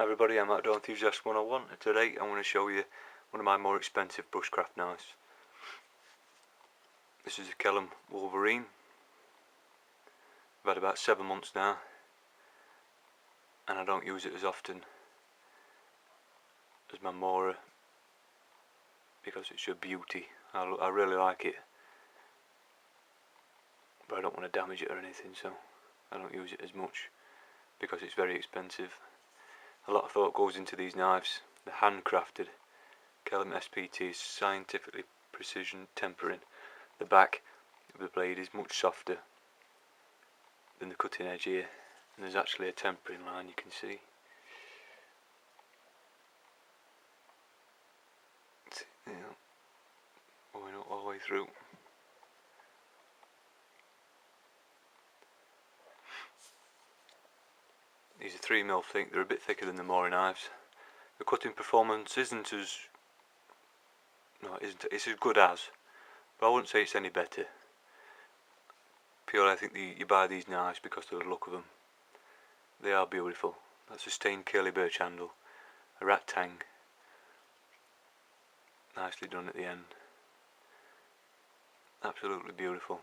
Hi everybody, I'm Outdoor Enthusiast 101 and today I want to show you one of my more expensive bushcraft knives. This is a Kellam Wolverine. I've had about 7 months now and I don't use it as often as my Mora because it's a beauty. I really like it, but I don't want to damage it or anything, so I don't use it as much because it's very expensive. A lot of thought goes into these knives. They're handcrafted. Kellam SPT is scientifically precision tempering. The back of the blade is much softer than the cutting edge here, and there's actually a tempering line you can see. Going up all the way through. These are 3mm thick. They're a bit thicker than the Mora knives. The cutting performance isn't as it's as good as, but I wouldn't say it's any better. Purely I think you buy these knives because of the look of them. They are beautiful. That's a stained curly birch handle, a rat tang, nicely done at the end. Absolutely beautiful.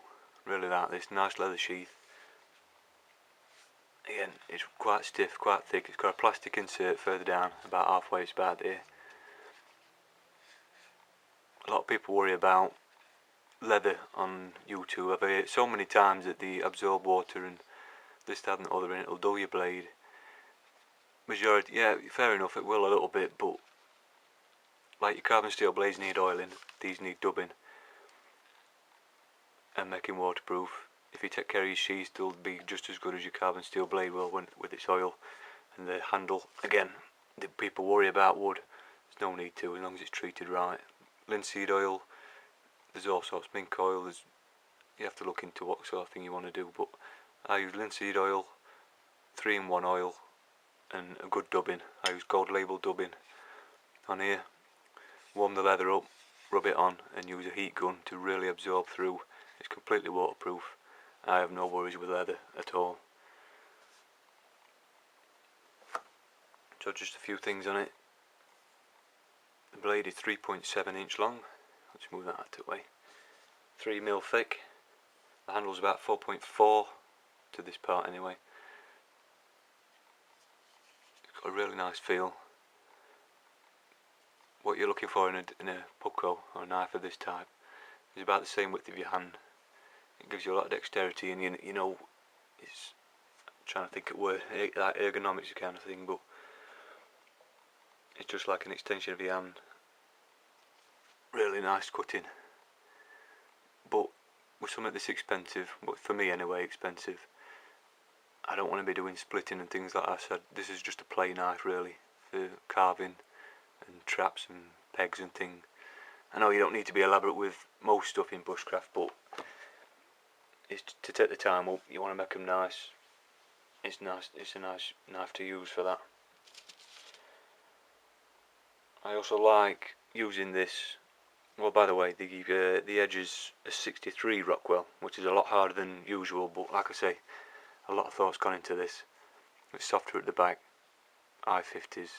Really like this. Nice leather sheath. Again, it's quite stiff, quite thick. It's got a plastic insert further down, about halfway. It's about there. A lot of people worry about leather on YouTube. I've heard it so many times that they absorb water and this, that and the other, and it'll dull your blade. Majority, yeah, fair enough, it will a little bit, but like your carbon steel blades need oiling, these need dubbing and making waterproof. If you take care of your sheaths, they'll be just as good as your carbon steel blade will with its oil. And the handle, again, the people worry about wood. There's no need to, as long as it's treated right. Linseed oil, there's all sorts, mink oil, you have to look into what sort of thing you want to do, but I use linseed oil, 3-in-1 oil, and a good dubbing. I use gold label dubbing on here. Warm the leather up, rub it on, and use a heat gun to really absorb through. It's completely waterproof. I have no worries with leather at all. So just a few things on it. The blade is 3.7 inch long. Let's move that out of the way. 3mm thick. The handle's about 4.4 to this part anyway. It's got a really nice feel. What you're looking for in a pucko or a knife of this type is about the same width of your hand. It gives you a lot of dexterity, and you know, it's, I'm trying to think of a word, like ergonomics kind of thing, but it's just like an extension of your hand. Really nice cutting. But with something this expensive, but for me anyway expensive, I don't want to be doing splitting and things like that. So this is just a play knife really, for carving and traps and pegs and things. I know you don't need to be elaborate with most stuff in bushcraft, but it's to take the time up. You want to make them nice. It's nice. It's a nice knife to use for that. I also like using this. Well, by the way, the edge is a 63 Rockwell, which is a lot harder than usual. But like I say, a lot of thought's gone into this. It's softer at the back. I-50s.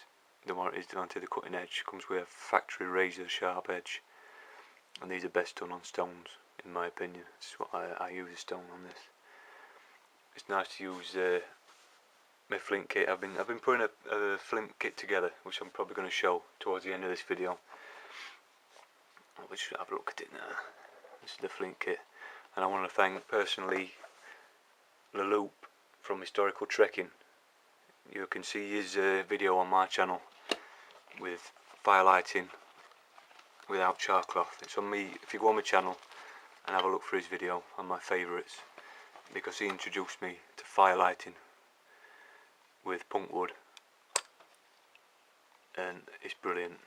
The one it is down to the cutting edge. Comes with a factory razor sharp edge, and these are best done on stones, in my opinion. This is what I use a stone on this. It's nice to use my flint kit. I've been putting a flint kit together, which I'm probably going to show towards the end of this video. We'll just have a look at it now. This is the flint kit, and I want to thank personally Le Loop from Historical Trekking. You can see his video on my channel with firelighting without char cloth. It's on me. If you go on my channel and have a look for his video on my favourites, because he introduced me to firelighting with Punkwood, and it's brilliant.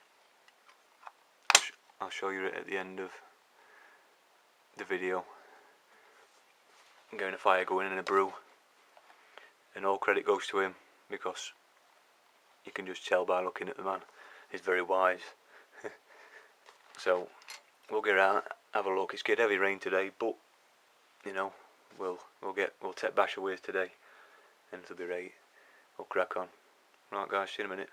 I'll show you it at the end of the video. I'm getting a fire going in a brew, and all credit goes to him, because you can just tell by looking at the man, he's very wise. So we'll get out, have a look. It's get heavy rain today, but you know, we'll take Basher with today, and it'll be right. We'll crack on. Right guys, see you in a minute.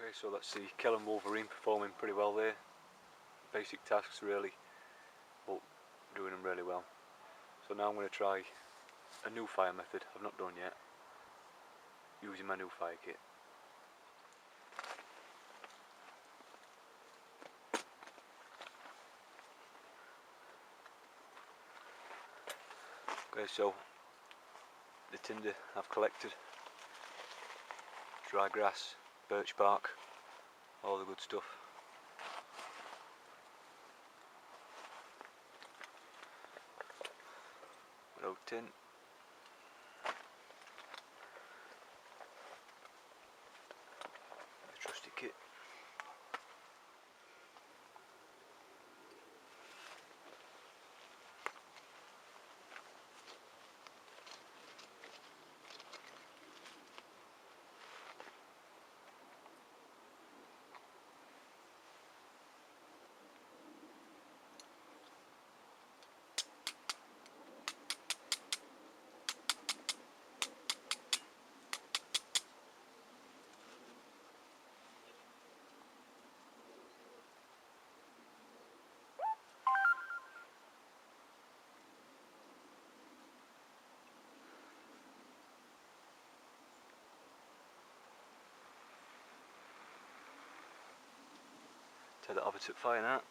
Okay, so that's the Kellam Wolverine performing pretty well there. Basic tasks really, but doing them really well. So now I'm going to try a new fire method I've not done yet, using my new fire kit. Okay, so the tinder I've collected, dry grass, birch bark, all the good stuff. Without tin. The trusty kit. Take that over to fire now.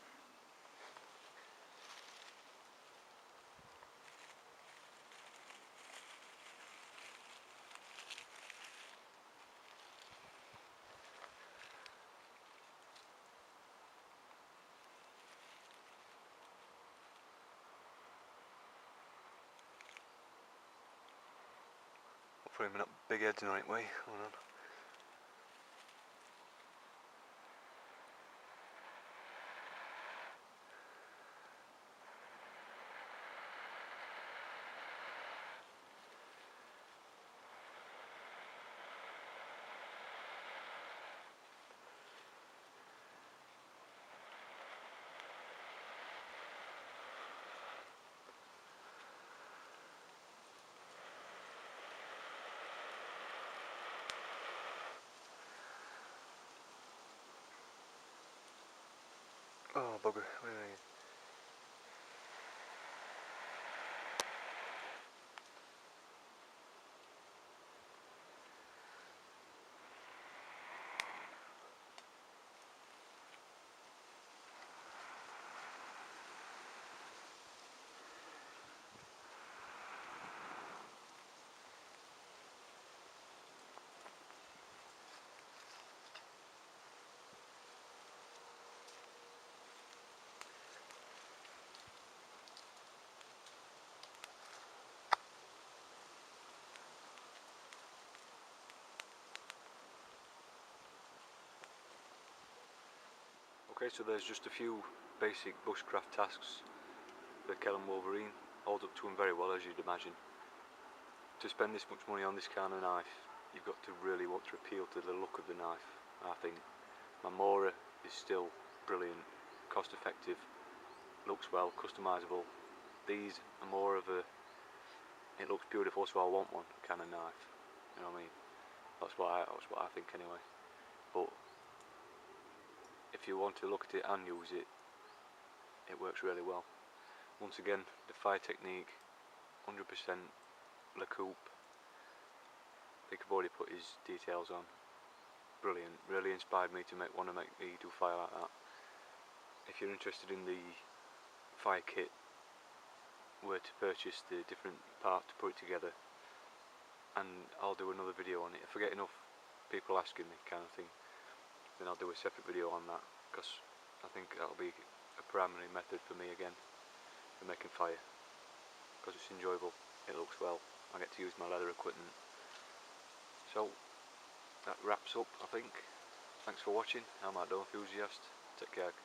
Hopefully I'm not big heads the right way. Hold on. Oh bugger, where are you? Okay, so there's just a few basic bushcraft tasks for Kellam Wolverine. Holds up to him very well, as you'd imagine. To spend this much money on this kind of knife, you've got to really want to appeal to the look of the knife. I think Mamora is still brilliant, cost effective, looks well, customisable. These are more of a, it looks beautiful so I want one kind of knife. You know what I mean? That's what I think anyway. But if you want to look at it and use it, it works really well. Once again, the fire technique, 100% Le Coupe. I think I've already put his details on. Brilliant, really inspired me to want to make me do fire like that. If you're interested in the fire kit, where to purchase the different parts to put it together, and I'll do another video on it. If I get enough people asking me kind of thing, then I'll do a separate video on that, because I think that'll be a primary method for me again for making fire, because it's enjoyable, it looks well, I get to use my leather equipment. So that wraps up, I think. Thanks for watching. I'm Outdoor Enthusiast. Take care.